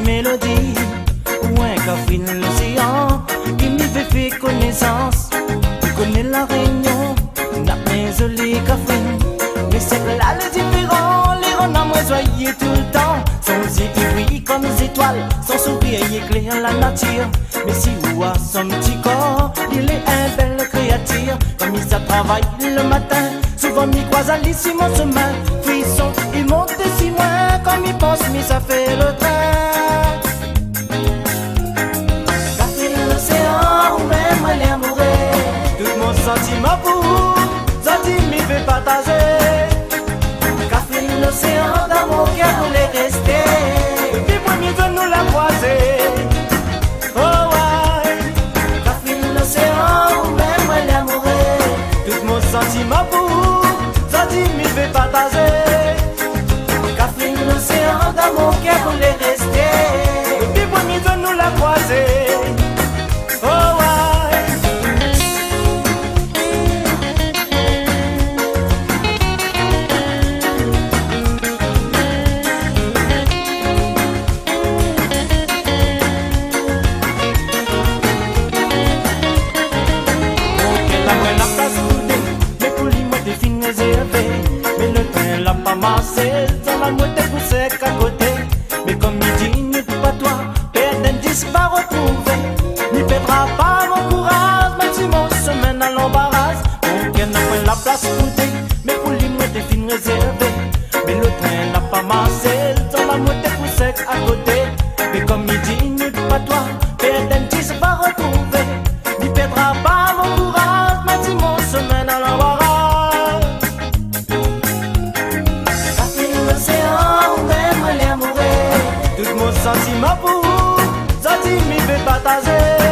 Mélodie ou un café dans l'océan qui n'y fait connaissance. Tu connais la réunion, n'a pas joli café. Mais c'est que là le différent, les ronds à moi joyeux tout le temps. Sans yeux qui brillent comme des étoiles, sans sourire éclaire la nature. Mais si vous a son petit corps, il est un belle créature. Comme il se travaille le matin, souvent m'y croise à l'issue mon chemin. Frisson, il monte si loin, comme il pense, mais ça fait le train. Sentiment pour vous, sentiment m'y fait partager. Café l'océan dans mon cœur voulait rester. Depuis premier de nous la croiser. Oh ouais. Café l'océan ou même moi l'amourer. Tout mon sentiment pour vous, sentiment m'y fait partager. Café l'océan dans mon cœur voulait rester. Depuis premier de nous la croiser. Mais le train l'a pas massé, dans la moitié poussée qu'à côté. Mais comme il dit, n'est pas toi, perdre un disque pas retrouver. N'y perdra pas mon courage, même si mon chemin à l'embarras. Mon cœur n'a pas la place pour dire, mais pour lui, moi, t'es fin réservé. Mais le train l'a pas massé, dans la moitié poussée à côté. Mais comme il dit, n'est pas toi, perdre un disque pas retrouver. N'y perdra pas mon courage, même si mon chemin à l'embarras. Sentiment pour vous, sentiment m'y fait partager.